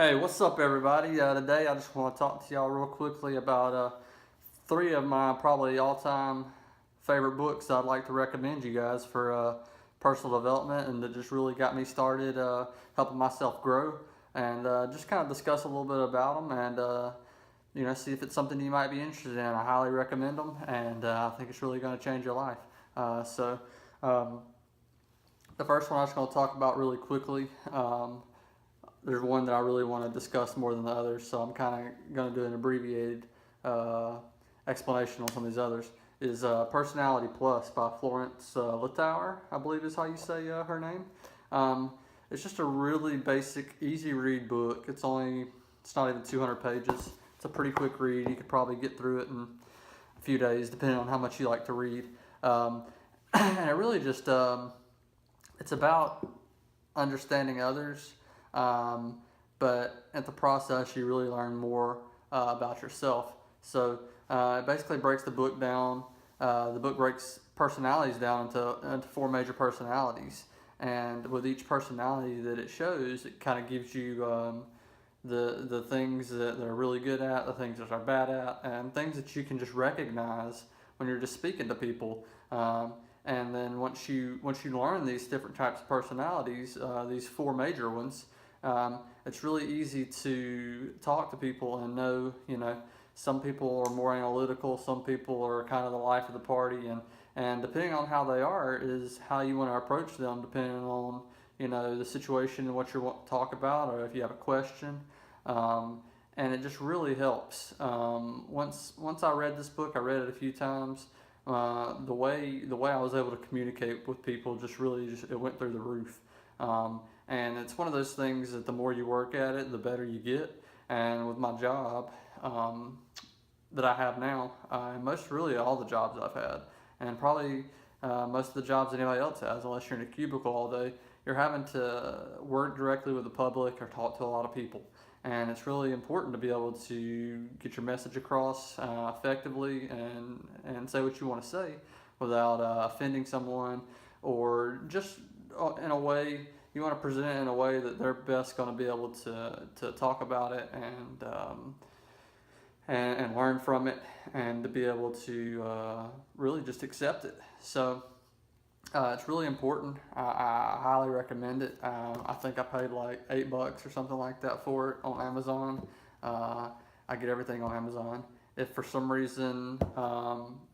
Hey, what's up, everybody? Today I just want to talk to y'all real quickly about three of my probably all-time favorite books I'd like to recommend you guys for personal development and that just really got me started helping myself grow and just kind of discuss a little bit about them and see if it's something you might be interested in. I highly recommend them and I think it's really going to change your life. So um, the first one I was going to talk about really quickly. There's one that I really want to discuss more than the others, so I'm kind of going to do an abbreviated uh, explanation on some of these others. Is Personality Plus by Florence Littauer, I believe is how you say her name. Um, it's just a really basic, easy read book. It's not even 200 pages. It's a pretty quick read. You could probably get through it in a few days, depending on how much you like to read. And it really just it's about understanding others, but at the process you really learn more about yourself. So it basically breaks the book down. The book breaks personalities down into four major personalities, and with each personality that it shows, it kind of gives you the things that they're really good at, the things that they're bad at, and things that you can just recognize when you're just speaking to people. And then once you learn these different types of personalities, these four major ones, it's really easy to talk to people and know, some people are more analytical, some people are kind of the life of the party, and depending on how they are is how you want to approach them, depending on, the situation and what you want to talk about, or if you have a question. And it just really helps. Once I read this book, I read it a few times. The way I was able to communicate with people it went through the roof. And it's one of those things that the more you work at it, the better you get. And with my job that I have now, most really all the jobs I've had, and probably most of the jobs anybody else has, unless you're in a cubicle all day, you're having to work directly with the public or talk to a lot of people. And it's really important to be able to get your message across effectively and say what you want to say without offending someone, or just in a way you want to present it in a way that they're best going to be able to talk about it and learn from it, and to be able to really just accept it. So it's really important. I highly recommend it. I think I paid like $8 or something like that for it on Amazon. I get everything on Amazon. If for some reason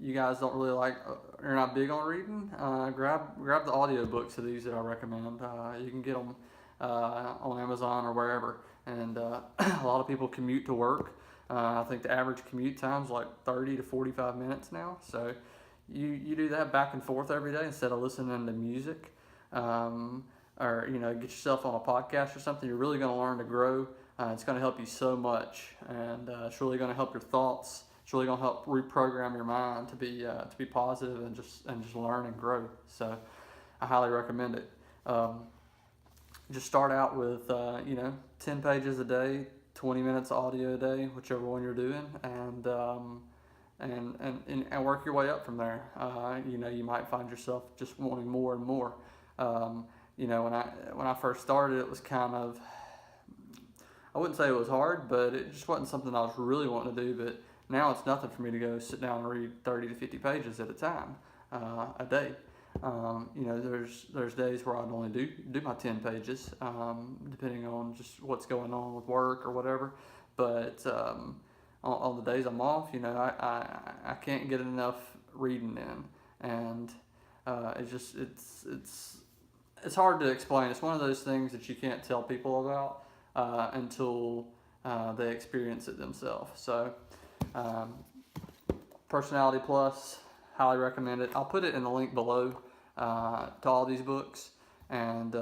you guys don't really you're not big on reading, grab the audiobooks of these that I recommend. You can get them on Amazon or wherever. And a lot of people commute to work. I think the average commute time is like 30 to 45 minutes now. So you do that back and forth every day instead of listening to music, or get yourself on a podcast or something. You're really going to learn to grow. It's going to help you so much, and it's really going to help your thoughts. It's really going to help reprogram your mind to be positive and just learn and grow. So I highly recommend it. Just start out with 10 pages a day, 20 minutes of audio a day, whichever one you're doing, and work your way up from there. You might find yourself just wanting more and more. When I first started, it was kind of, I wouldn't say it was hard, but it just wasn't something I was really wanting to do. But now it's nothing for me to go sit down and read 30 to 50 pages at a time, a day. There's days where I'd only do my 10 pages, depending on just what's going on with work or whatever. But on the days I'm off, I can't get enough reading in, and it's hard to explain. It's one of those things that you can't tell people about until they experience it themselves. So, Personality Plus, highly recommend it. I'll put it in the link below to all these books, and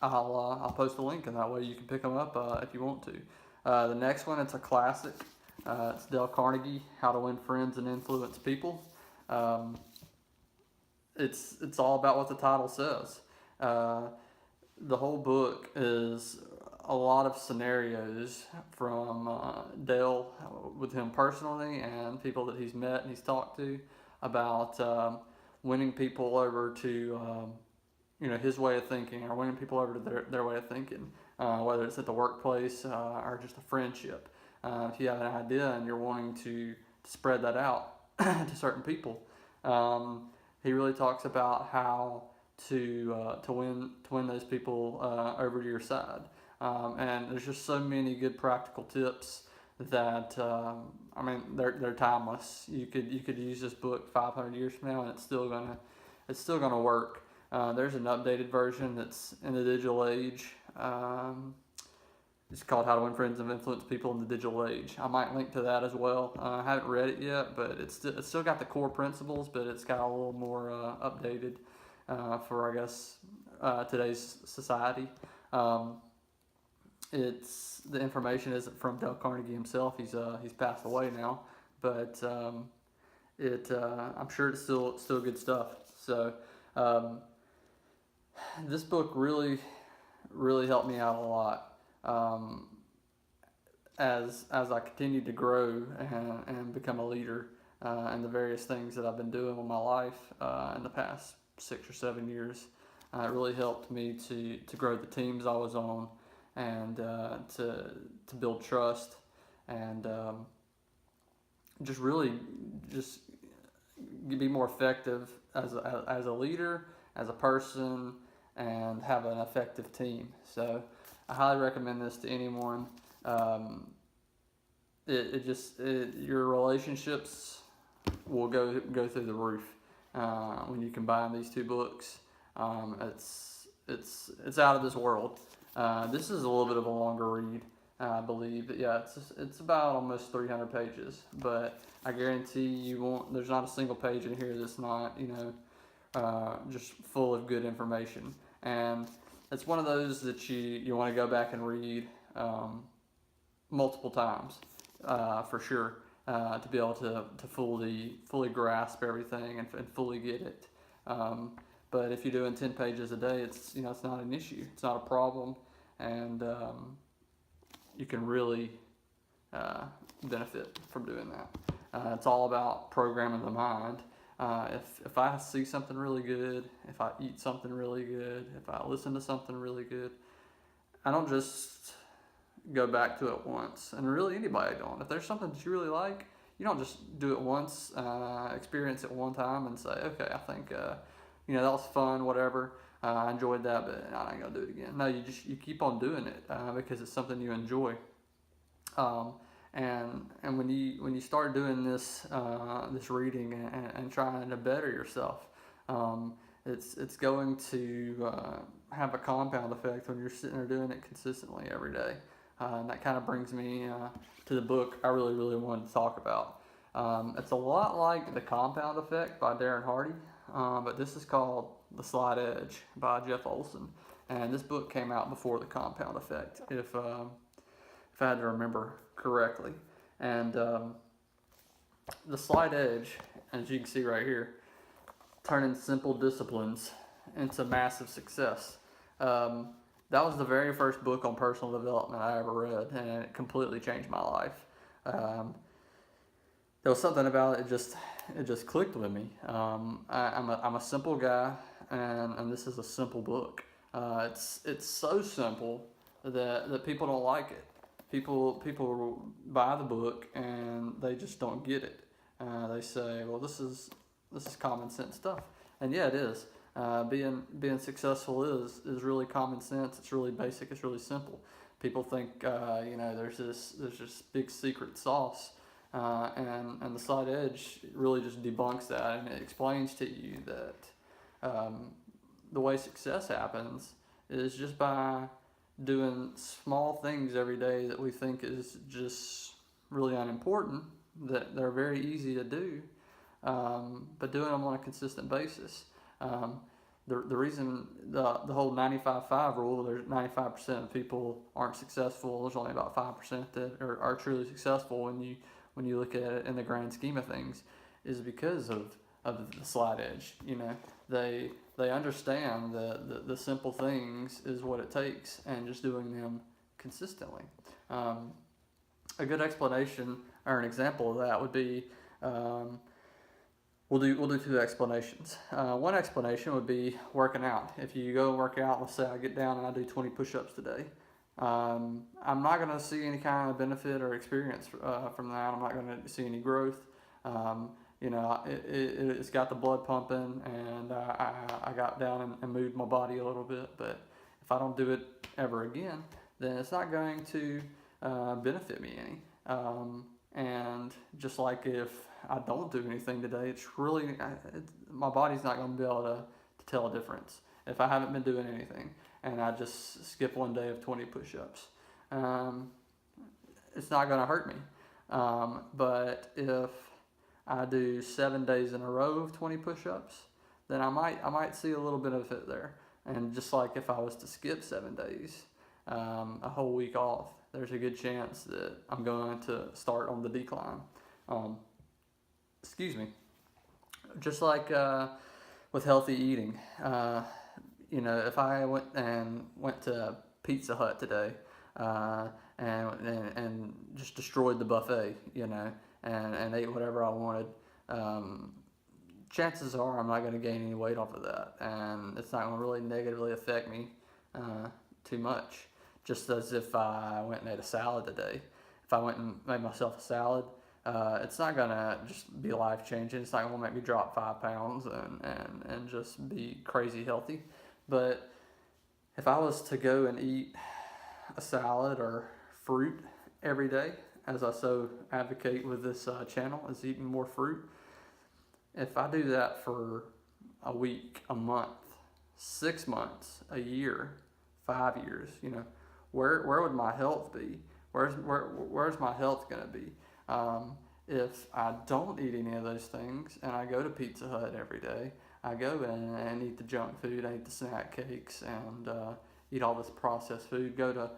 I'll post a link, and that way you can pick them up if you want to. The next one, it's a classic. It's Dale Carnegie, How to Win Friends and Influence People. It's all about what the title says. The whole book is a lot of scenarios from Dale with him personally and people that he's met and he's talked to about winning people over to his way of thinking, or winning people over to their way of thinking. whether it's at the workplace or just a friendship. If you have an idea and you're wanting to spread that out to certain people, he really talks about how to win those people over to your side. And there's just so many good practical tips that I mean they're timeless. You could use this book 500 years from now and it's still gonna work. There's an updated version that's in the digital age. It's called How to Win Friends and Influence People in the Digital Age. I might link to that as well. I haven't read it yet, but it's still got the core principles, but it's got a little more updated for, I guess, today's society. It's the information isn't from Dale Carnegie himself. He's passed away now, but I'm sure it's still good stuff. So this book really helped me out a lot. As I continue to grow and become a leader in the various things that I've been doing with my life in the past 6 or 7 years, it really helped me to grow the teams I was on and to build trust and just be more effective as a leader, as a person, and have an effective team. So I highly recommend this to anyone. Your relationships will go through the roof when you combine these two books. It's out of this world. This is a little bit of a longer read, I believe. But yeah, it's about almost 300 pages. But I guarantee you won't. There's not a single page in here that's not just full of good information. And it's one of those that you want to go back and read multiple times for sure to be able to fully grasp everything and fully get it. But if you're doing 10 pages a day, it's not an issue. It's not a problem, and you can really benefit from doing that. It's all about programming the mind. If I see something really good, if I eat something really good, if I listen to something really good, I don't just go back to it once. And really anybody don't. If there's something that you really like, you don't just do it once, experience it one time and say, okay, I think that was fun, whatever. I enjoyed that, but I ain't gonna do it again. No, you keep on doing it because it's something you enjoy. And when you start doing this reading and trying to better yourself, it's going to have a compound effect when you're sitting there doing it consistently every day. And that kind of brings me to the book I really wanted to talk about. It's a lot like The Compound Effect by Darren Hardy, but this is called The Slight Edge by Jeff Olson. And this book came out before The Compound Effect, if I had to remember correctly. And The Slight Edge, as you can see right here, turning simple disciplines into massive success. That was the very first book on personal development I ever read, and it completely changed my life. There was something about it, it just clicked with me. I'm a simple guy, and this is a simple book. It's so simple that people don't like it. People buy the book and they just don't get it. They say, well, this is common sense stuff, and yeah, it is. Being successful is really common sense. It's really basic. It's really simple. People think there's this big secret sauce, and the Slight Edge really just debunks that, and it explains to you that the way success happens is just by doing small things every day that we think is just really unimportant, that they're very easy to do, but doing them on a consistent basis. The reason the whole 95-5 rule, there's 95% of people aren't successful. There's only about 5% that are truly successful when you look at it in the grand scheme of things, is because of the Slight Edge. They understand the simple things is what it takes, and just doing them consistently. A good explanation or an example of that would be, we'll do two explanations. One explanation would be working out. If you go and work out, let's say I get down and I do 20 push-ups today. I'm not going to see any kind of benefit or experience from that. I'm not going to see any growth. It's got the blood pumping, and I got down and moved my body a little bit. But if I don't do it ever again, then it's not going to benefit me any. And just like if I don't do anything today, my body's not going to be able to tell a difference if I haven't been doing anything and I just skip one day of 20 push-ups. It's not going to hurt me. But if I do 7 days in a row of 20 push-ups, then I might see a little benefit there. And just like if I was to skip 7 days, a whole week off, there's a good chance that I'm going to start on the decline. Excuse me. Just like with healthy eating, if I went to Pizza Hut today and just destroyed the buffet, and ate whatever I wanted, chances are I'm not going to gain any weight off of that, and it's not going to really negatively affect me too much. Just as if I went and ate a salad today. If I went and made myself a salad, it's not going to just be life-changing. It's not going to make me drop 5 pounds and just be crazy healthy. But if I was to go and eat a salad or fruit every day, as I so advocate with this channel, is eating more fruit. If I do that for a week, a month, 6 months, a year, 5 years, where would my health be? Where's my health going to be? If I don't eat any of those things and I go to Pizza Hut every day, I go in and eat the junk food, I eat the snack cakes, and eat all this processed food, go to,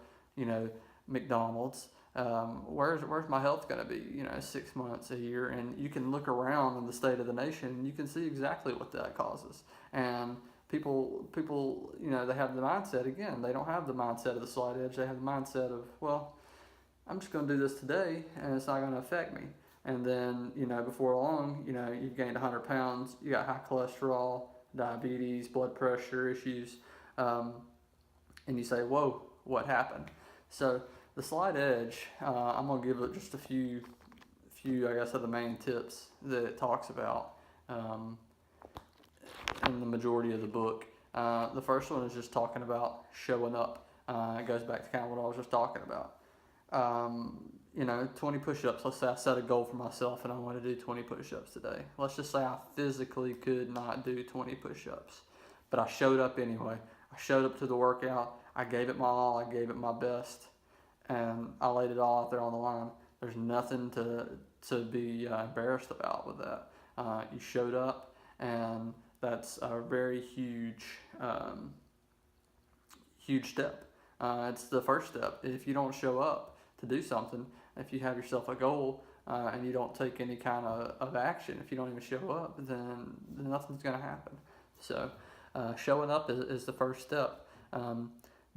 McDonald's. Where's my health going to be? 6 months, a year, and you can look around in the state of the nation and you can see exactly what that causes. And people, they have the mindset again. They don't have the mindset of the slight edge. They have the mindset of, well, I'm just going to do this today and it's not going to affect me. And then, before long, you've gained 100 pounds. You got high cholesterol, diabetes, blood pressure issues, and you say, whoa, what happened? So the slight edge, I'm going to give it just a few, I guess, of the main tips that it talks about in the majority of the book. The first one is just talking about showing up. It goes back to kind of what I was just talking about. 20 push-ups. Let's say I set a goal for myself and I want to do 20 push-ups today. Let's just say I physically could not do 20 push-ups, but I showed up anyway. I showed up to the workout. I gave it my all. I gave it my best, and I laid it all out there on the line. There's nothing to be embarrassed about with that. You showed up, and that's a very huge step. It's the first step. If you don't show up to do something, if you have yourself a goal and you don't take any kind of action, if you don't even show up, then nothing's going to happen. So showing up is the first step.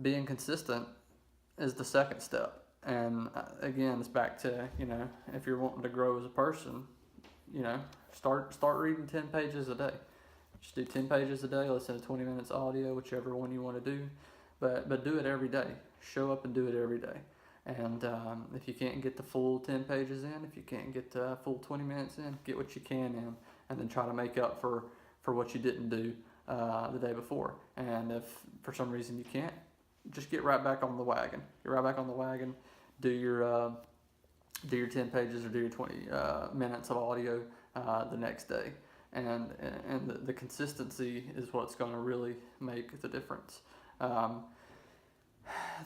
Being consistent is the second step. And again, it's back to, if you're wanting to grow as a person, start reading 10 pages a day. Just do 10 pages a day, listen to 20 minutes audio, whichever one you want to do. But do it every day. Show up and do it every day. And if you can't get the full 10 pages in, if you can't get the full 20 minutes in, get what you can in, and then try to make up for what you didn't do the day before. And if for some reason you can't, just get right back on the wagon. Get right back on the wagon. Do your 10 pages or do your 20 minutes of audio the next day. And the consistency is what's going to really make the difference.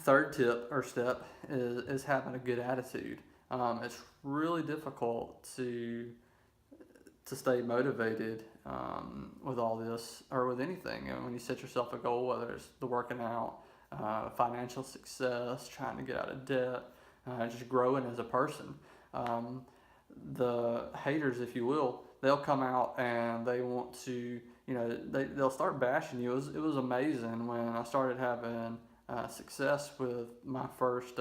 Third tip or step is having a good attitude. It's really difficult to stay motivated with all this or with anything. And when you set yourself a goal, whether it's the working out, financial success, trying to get out of debt, just growing as a person, the haters, if you will, they'll come out and they want to, they'll start bashing you. It was amazing when I started having success with my first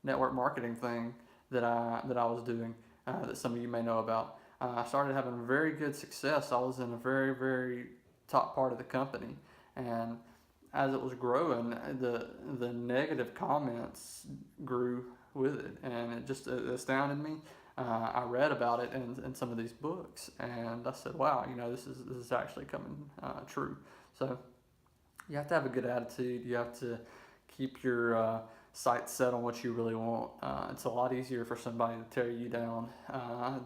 network marketing thing that I was doing, that some of you may know about. I started having very good success. I was in a very, very top part of the company, and as it was growing, the negative comments grew with it, and it astounded me. I read about it in some of these books, and I said, "Wow, this is actually coming true." So you have to have a good attitude. You have to keep your sights set on what you really want. It's a lot easier for somebody to tear you down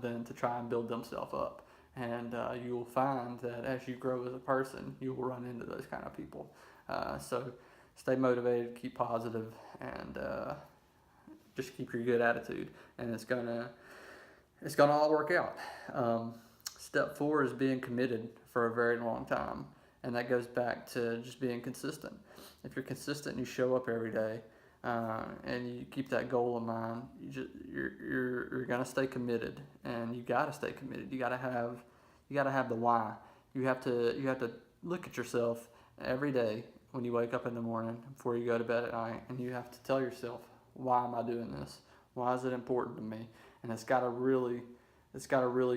than to try and build themselves up. And you will find that as you grow as a person, you will run into those kind of people. So stay motivated, keep positive, and just keep your good attitude, and it's gonna all work out. Step 4 is being committed for a very long time, and that goes back to just being consistent. If you're consistent and you show up every day, and you keep that goal in mind, you're gonna stay committed, and you gotta stay committed. You gotta have the why. You have to look at yourself every day when you wake up in the morning before you go to bed at night, and you have to tell yourself, why am I doing this? Why is it important to me? And it's got to really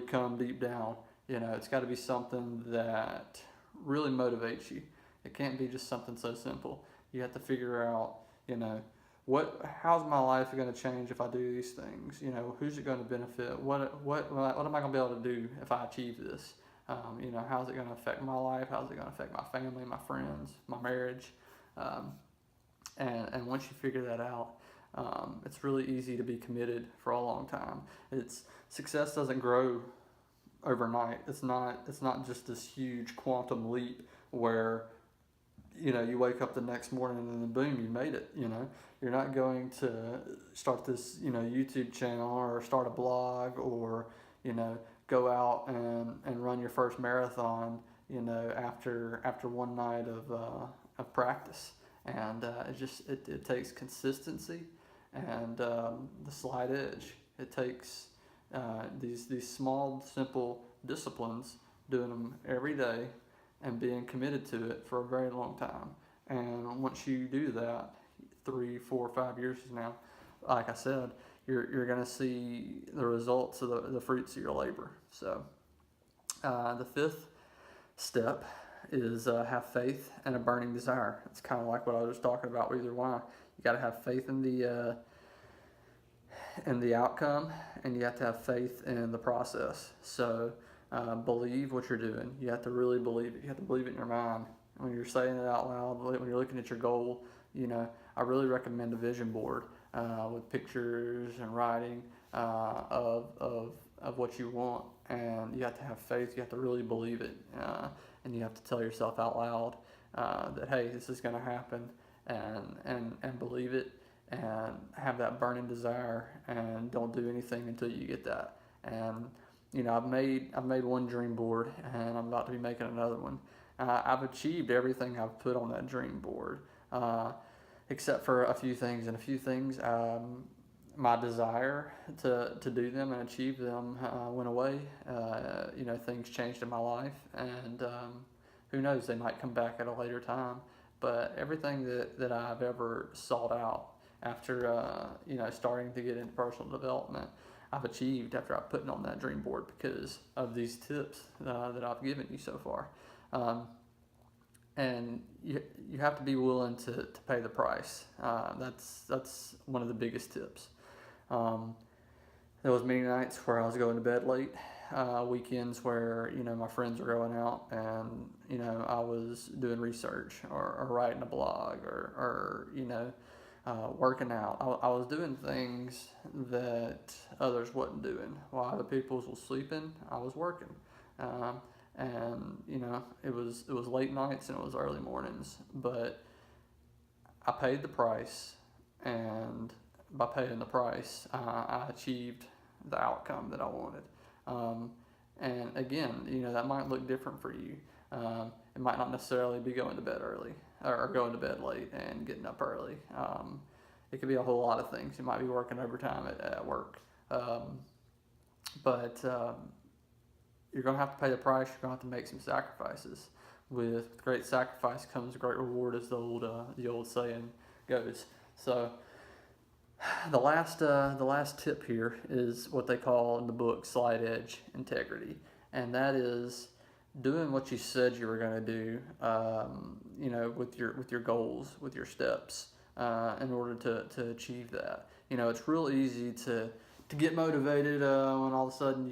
come deep down. It's got to be something that really motivates you. It can't be just something so simple. You have to figure out, how's my life going to change if I do these things? Who's it going to benefit? What am I going to be able to do if I achieve this? How's it going to affect my life? How's it going to affect my family, my friends, my marriage? And once you figure that out, it's really easy to be committed for a long time. Success doesn't grow overnight. It's not just this huge quantum leap where you wake up the next morning and then boom, you made it. You're not going to start this YouTube channel or start a blog or go out and run your first marathon after one night of practice. And it takes consistency and the slight edge. It takes these small, simple disciplines, doing them every day and being committed to it for a very long time. And once you do that, 3, 4, 5 years from now, like I said, you're going to see the results of the fruits of your labor. So the 5th step is have faith and a burning desire. It's kind of like what I was talking about with your why. You got to have faith in the outcome, and you have to have faith in the process. So believe what you're doing. You have to really believe it. You have to believe it in your mind. When you're saying it out loud, when you're looking at your goal, I really recommend a vision board with pictures and writing of what you want. And you have to have faith. You have to really believe it. And you have to tell yourself out loud that, hey, this is going to happen, and believe it, and have that burning desire, and don't do anything until you get that. And I've made one dream board, and I'm about to be making another one. I've achieved everything I've put on that dream board, except for a few things. And a few things, my desire to do them and achieve them went away. Things changed in my life, and who knows, they might come back at a later time. But everything that I've ever sought out after starting to get into personal development, I've achieved after I've put it on that dream board because of these tips that I've given you so far. And you have to be willing to pay the price. That's one of the biggest tips. There was many nights where I was going to bed late, weekends where my friends were going out, and I was doing research or writing a blog or working out. I was doing things that others wasn't doing. While other people was sleeping, I was working. And it was late nights and it was early mornings, but I paid the price, and by paying the price, I achieved the outcome that I wanted. And again, that might look different for you. It might not necessarily be going to bed early or going to bed late and getting up early. It could be a whole lot of things. You might be working overtime at work. But you're going to have to pay the price. You're going to have to make some sacrifices. With great sacrifice comes great reward, as the old saying goes. So the last tip here is what they call in the book slight edge integrity, and that is doing what you said you were going to do, you know, with your goals, with your steps, in order to achieve that. You know, it's real easy to get motivated when all of a sudden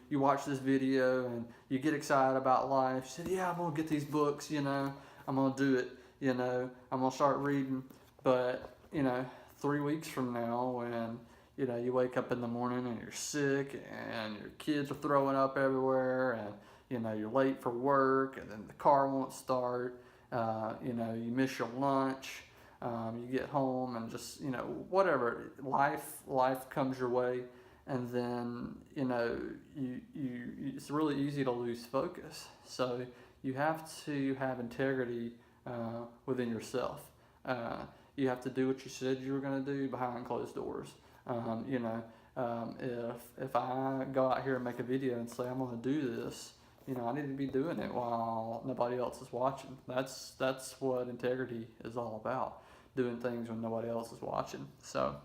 you watch this video and you get excited about life. You said, yeah, I'm gonna get these books. You know, I'm gonna do it. You know, I'm gonna start reading. But you know, 3 weeks from now, when you know you wake up in the morning and you're sick and your kids are throwing up everywhere and you know you're late for work and then the car won't start, you know, you miss your lunch, you get home and just, you know, whatever, life comes your way, and then you know it's really easy to lose focus. So you have to have integrity within yourself. You have to do what you said you were going to do behind closed doors. You know, if I go out here and make a video and say I'm going to do this, you know, I need to be doing it while nobody else is watching. That's what integrity is all about, doing things when nobody else is watching. So,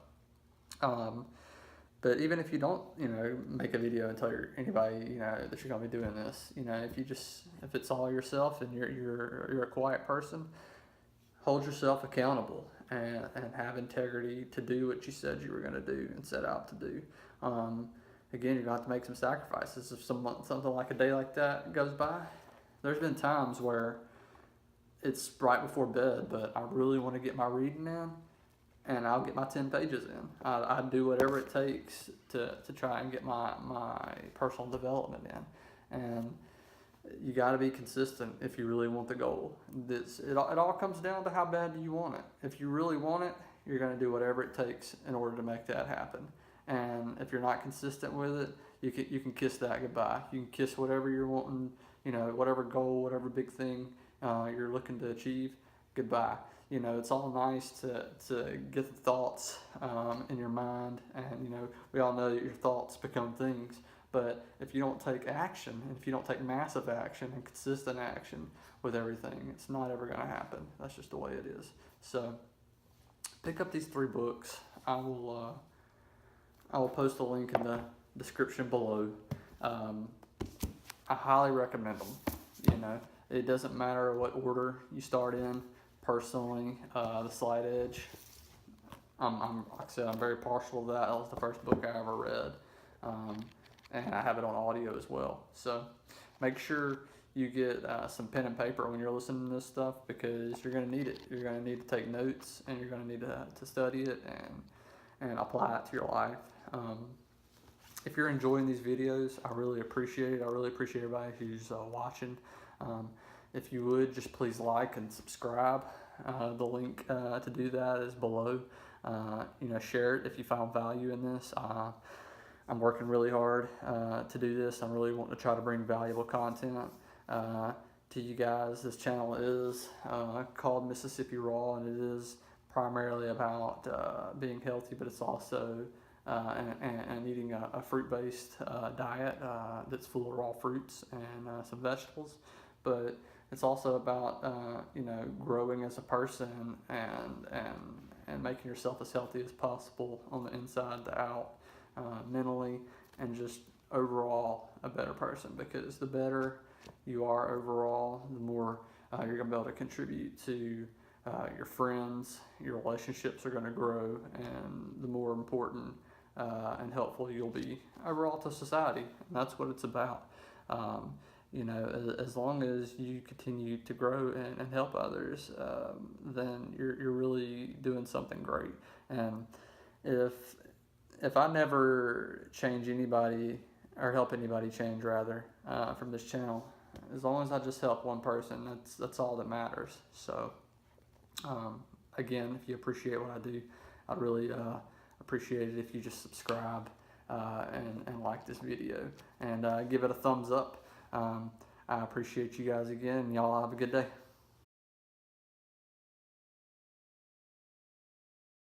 but even if you don't, you know, make a video and tell anybody, you know, that you're going to be doing this, you know, if it's all yourself and you're a quiet person, hold yourself accountable and have integrity to do what you said you were going to do and set out to do. Again, you're going to have to make some sacrifices. If something like a day like that goes by, there's been times where it's right before bed, but I really want to get my reading in, and I'll get my 10 pages in. I do whatever it takes to try and get my personal development in. And you got to be consistent if you really want the goal. It all comes down to how bad do you want it. If you really want it, you're going to do whatever it takes in order to make that happen. And if you're not consistent with it, you can kiss that goodbye. You can kiss whatever you're wanting, you know, whatever goal, whatever big thing you're looking to achieve, goodbye. You know, it's all nice to get the thoughts in your mind, and you know, we all know that your thoughts become things. But if you don't take action, and if you don't take massive action and consistent action with everything, it's not ever going to happen. That's just the way it is. So pick up these 3 books. I will post a link in the description below. I highly recommend them. You know, it doesn't matter what order you start in. Personally, The Slight Edge, like I said, I'm very partial to that. That was the first book I ever read. And I have it on audio as well. So make sure you get some pen and paper when you're listening to this stuff, because you're going to need it. You're going to need to take notes, and you're going to need to study it and apply it to your life. If you're enjoying these videos, I really appreciate it. I really appreciate everybody who's watching. If you would, just please like and subscribe. The link to do that is below. You know, share it if you found value in this. I'm working really hard to do this. I'm really wanting to try to bring valuable content to you guys. This channel is called Mississippi Raw, and it is primarily about being healthy, but it's also and eating a fruit-based diet that's full of raw fruits and some vegetables. But it's also about you know, growing as a person and making yourself as healthy as possible on the inside to out. Mentally, and just overall a better person, because the better you are overall, the more you're going to be able to contribute to your friends. Your relationships are going to grow, and the more important and helpful you'll be overall to society. And that's what it's about. You know, as long as you continue to grow and help others, then you're really doing something great. And if I never change anybody, or help anybody change rather, from this channel, as long as I just help one person, that's all that matters. So again, if you appreciate what I do, I'd really appreciate it if you just subscribe and like this video, and give it a thumbs up. I appreciate you guys again, and y'all have a good day.